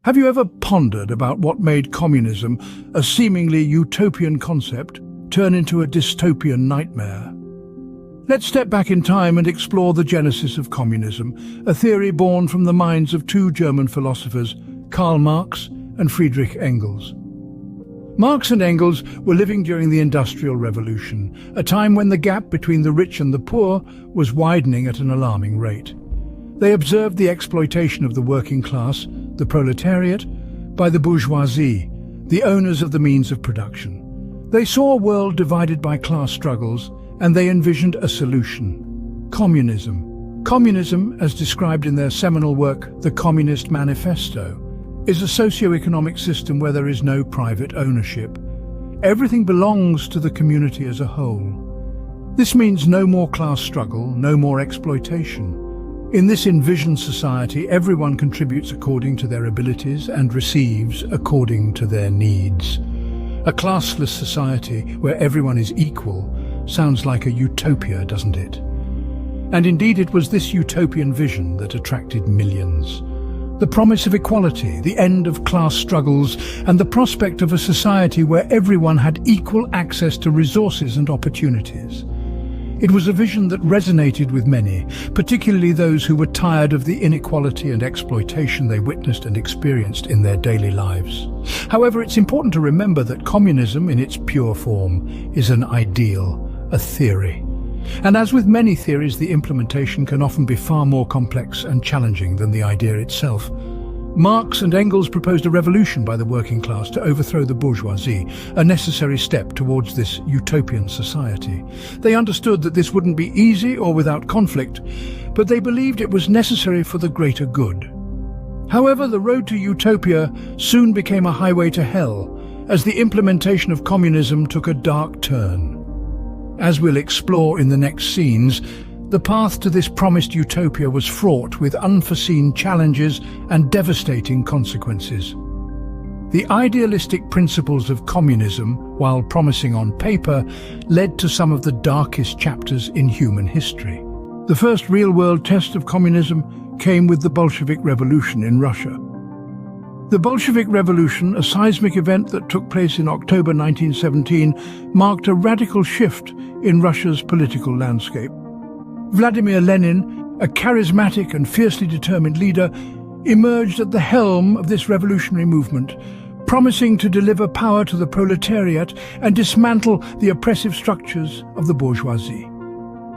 Have you ever pondered about what made communism, a seemingly utopian concept, turn into a dystopian nightmare? Let's step back in time and explore the genesis of communism, a theory born from the minds of two German philosophers, Karl Marx and Friedrich Engels. Marx and Engels were living during the Industrial Revolution, a time when the gap between the rich and the poor was widening at an alarming rate. They observed the exploitation of the working class, the proletariat, by the bourgeoisie, the owners of the means of production. They saw a world divided by class struggles, and they envisioned a solution: communism. Communism, as described in their seminal work, The Communist Manifesto, is a socio-economic system where there is no private ownership. Everything belongs to the community as a whole. This means no more class struggle, no more exploitation. In this envisioned society, everyone contributes according to their abilities and receives according to their needs. A classless society where everyone is equal sounds like a utopia, doesn't it? And indeed it was this utopian vision that attracted millions. The promise of equality, the end of class struggles, and the prospect of a society where everyone had equal access to resources and opportunities. It was a vision that resonated with many, particularly those who were tired of the inequality and exploitation they witnessed and experienced in their daily lives. However, it's important to remember that communism in its pure form is an ideal, a theory. And as with many theories, the implementation can often be far more complex and challenging than the idea itself. Marx and Engels proposed a revolution by the working class to overthrow the bourgeoisie, a necessary step towards this utopian society. They understood that this wouldn't be easy or without conflict, but they believed it was necessary for the greater good. However, the road to utopia soon became a highway to hell, as the implementation of communism took a dark turn. As we'll explore in the next scenes, the path to this promised utopia was fraught with unforeseen challenges and devastating consequences. The idealistic principles of communism, while promising on paper, led to some of the darkest chapters in human history. The first real-world test of communism came with the Bolshevik Revolution in Russia. The Bolshevik Revolution, a seismic event that took place in October 1917, marked a radical shift in Russia's political landscape. Vladimir Lenin, a charismatic and fiercely determined leader, emerged at the helm of this revolutionary movement, promising to deliver power to the proletariat and dismantle the oppressive structures of the bourgeoisie.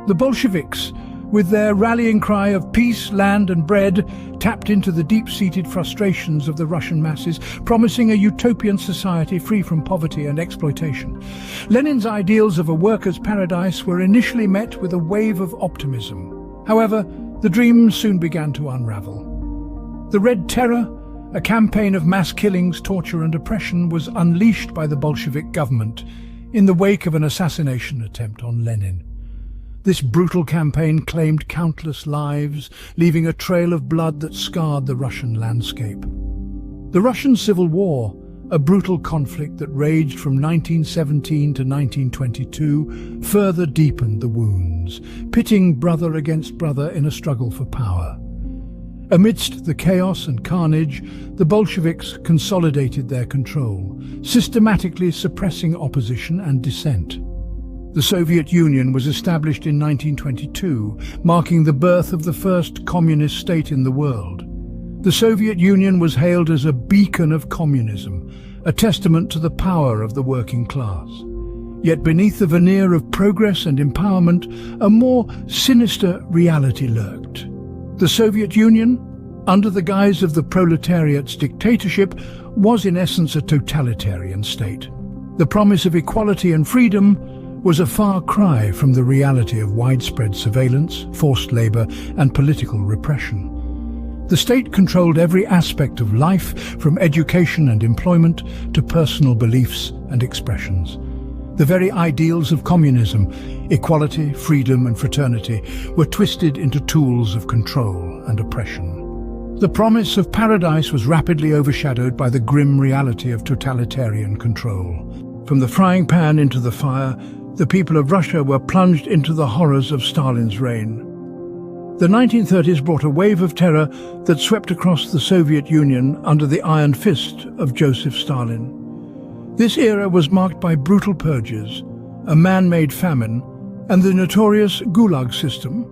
The Bolsheviks, with their rallying cry of peace, land and bread, tapped into the deep-seated frustrations of the Russian masses, promising a utopian society free from poverty and exploitation. Lenin's ideals of a workers' paradise were initially met with a wave of optimism. However, the dream soon began to unravel. The Red Terror, a campaign of mass killings, torture and oppression, was unleashed by the Bolshevik government in the wake of an assassination attempt on Lenin. This brutal campaign claimed countless lives, leaving a trail of blood that scarred the Russian landscape. The Russian Civil War, a brutal conflict that raged from 1917 to 1922, further deepened the wounds, pitting brother against brother in a struggle for power. Amidst the chaos and carnage, the Bolsheviks consolidated their control, systematically suppressing opposition and dissent. The Soviet Union was established in 1922, marking the birth of the first communist state in the world. The Soviet Union was hailed as a beacon of communism, a testament to the power of the working class. Yet beneath the veneer of progress and empowerment, a more sinister reality lurked. The Soviet Union, under the guise of the proletariat's dictatorship, was in essence a totalitarian state. The promise of equality and freedom was a far cry from the reality of widespread surveillance, forced labor, and political repression. The state controlled every aspect of life, from education and employment to personal beliefs and expressions. The very ideals of communism, equality, freedom, and fraternity, were twisted into tools of control and oppression. The promise of paradise was rapidly overshadowed by the grim reality of totalitarian control. From the frying pan into the fire, the people of Russia were plunged into the horrors of Stalin's reign. The 1930s brought a wave of terror that swept across the Soviet Union under the iron fist of Joseph Stalin. This era was marked by brutal purges, a man-made famine, and the notorious Gulag system,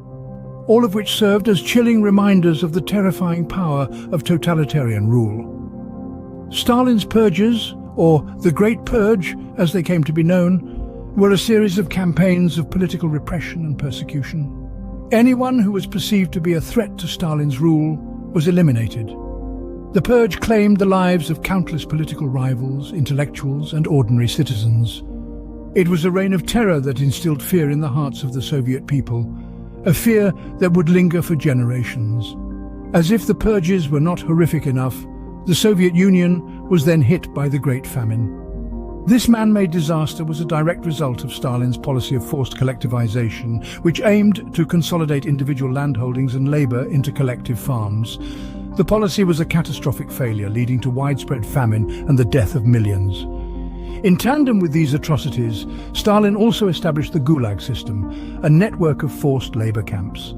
all of which served as chilling reminders of the terrifying power of totalitarian rule. Stalin's purges, or the Great Purge as they came to be known, were a series of campaigns of political repression and persecution. Anyone who was perceived to be a threat to Stalin's rule was eliminated. The purge claimed the lives of countless political rivals, intellectuals, and ordinary citizens. It was a reign of terror that instilled fear in the hearts of the Soviet people, a fear that would linger for generations. As if the purges were not horrific enough, the Soviet Union was then hit by the Great Famine. This man-made disaster was a direct result of Stalin's policy of forced collectivization, which aimed to consolidate individual landholdings and labor into collective farms. The policy was a catastrophic failure, leading to widespread famine and the death of millions. In tandem with these atrocities, Stalin also established the Gulag system, a network of forced labor camps.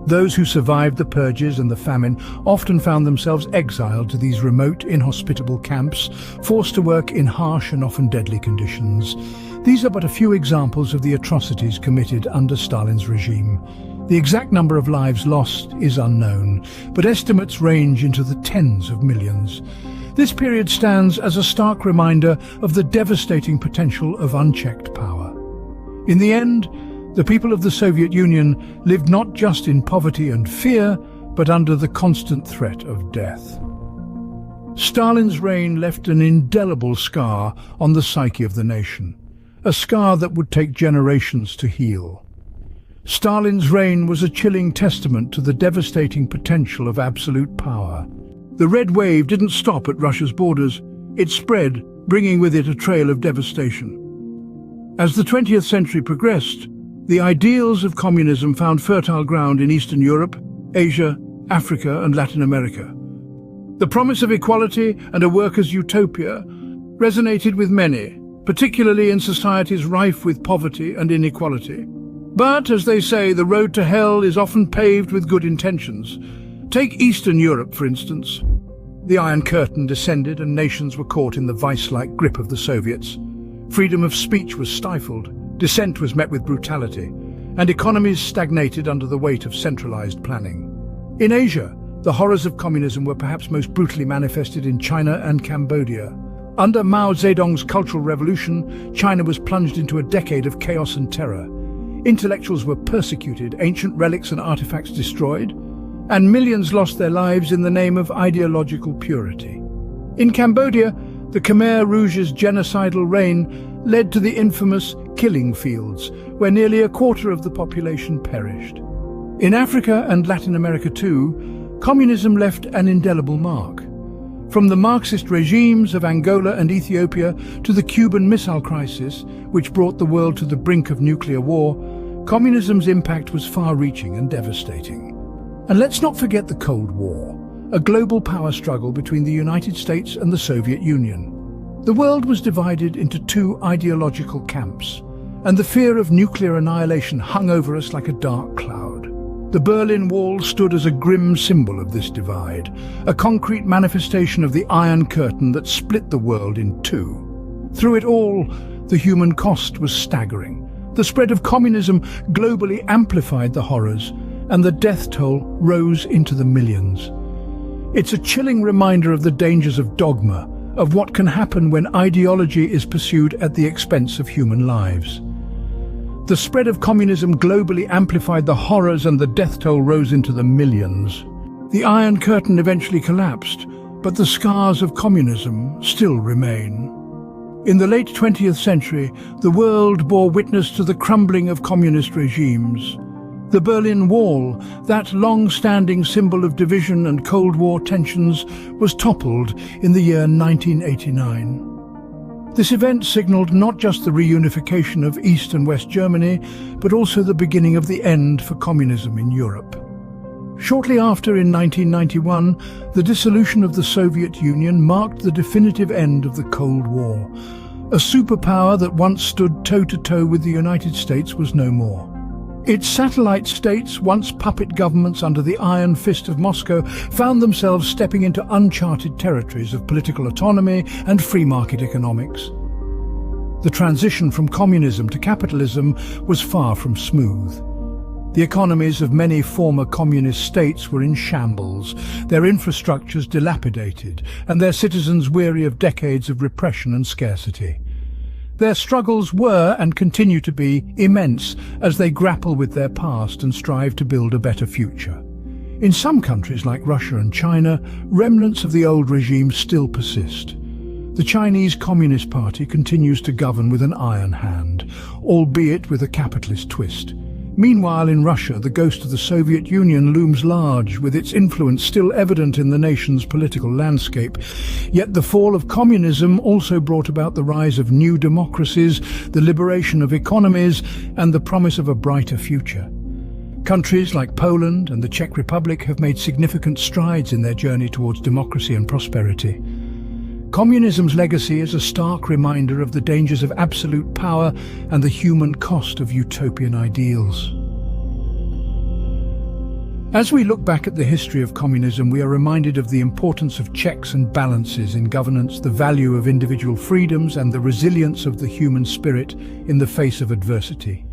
Those who survived the purges and the famine often found themselves exiled to these remote, inhospitable camps, forced to work in harsh and often deadly conditions. These are but a few examples of the atrocities committed under Stalin's regime. The exact number of lives lost is unknown, but estimates range into the tens of millions. This period stands as a stark reminder of the devastating potential of unchecked power. In the end, the people of the Soviet Union lived not just in poverty and fear, but under the constant threat of death. Stalin's reign left an indelible scar on the psyche of the nation, a scar that would take generations to heal. Stalin's reign was a chilling testament to the devastating potential of absolute power. The Red Wave didn't stop at Russia's borders. It spread, bringing with it a trail of devastation. As the 20th century progressed, the ideals of communism found fertile ground in Eastern Europe, Asia, Africa, and Latin America. The promise of equality and a workers' utopia resonated with many, particularly in societies rife with poverty and inequality. But, as they say, the road to hell is often paved with good intentions. Take Eastern Europe, for instance. The Iron Curtain descended and nations were caught in the vice-like grip of the Soviets. Freedom of speech was stifled. Dissent was met with brutality, and economies stagnated under the weight of centralized planning. In Asia, the horrors of communism were perhaps most brutally manifested in China and Cambodia. Under Mao Zedong's Cultural Revolution, China was plunged into a decade of chaos and terror. Intellectuals were persecuted, ancient relics and artifacts destroyed, and millions lost their lives in the name of ideological purity. In Cambodia, the Khmer Rouge's genocidal reign led to the infamous killing fields, where nearly a quarter of the population perished. In Africa and Latin America too, communism left an indelible mark. From the Marxist regimes of Angola and Ethiopia to the Cuban Missile Crisis, which brought the world to the brink of nuclear war, communism's impact was far-reaching and devastating. And let's not forget the Cold War, a global power struggle between the United States and the Soviet Union. The world was divided into two ideological camps, and the fear of nuclear annihilation hung over us like a dark cloud. The Berlin Wall stood as a grim symbol of this divide, a concrete manifestation of the Iron Curtain that split the world in two. Through it all, the human cost was staggering. The spread of communism globally amplified the horrors, and the death toll rose into the millions. It's a chilling reminder of the dangers of dogma, of what can happen when ideology is pursued at the expense of human lives. The spread of communism globally amplified the horrors, and the death toll rose into the millions. The Iron Curtain eventually collapsed, but the scars of communism still remain. In the late 20th century, the world bore witness to the crumbling of communist regimes. The Berlin Wall, that long-standing symbol of division and Cold War tensions, was toppled in the year 1989. This event signaled not just the reunification of East and West Germany, but also the beginning of the end for communism in Europe. Shortly after, in 1991, the dissolution of the Soviet Union marked the definitive end of the Cold War. A superpower that once stood toe-to-toe with the United States was no more. Its satellite states, once puppet governments under the iron fist of Moscow, found themselves stepping into uncharted territories of political autonomy and free market economics. The transition from communism to capitalism was far from smooth. The economies of many former communist states were in shambles, their infrastructures dilapidated, and their citizens weary of decades of repression and scarcity. Their struggles were and continue to be immense as they grapple with their past and strive to build a better future. In some countries like Russia and China, remnants of the old regime still persist. The Chinese Communist Party continues to govern with an iron hand, albeit with a capitalist twist. Meanwhile, in Russia, the ghost of the Soviet Union looms large, with its influence still evident in the nation's political landscape. Yet the fall of communism also brought about the rise of new democracies, the liberation of economies, and the promise of a brighter future. Countries like Poland and the Czech Republic have made significant strides in their journey towards democracy and prosperity. Communism's legacy is a stark reminder of the dangers of absolute power and the human cost of utopian ideals. As we look back at the history of communism, we are reminded of the importance of checks and balances in governance, the value of individual freedoms, and the resilience of the human spirit in the face of adversity.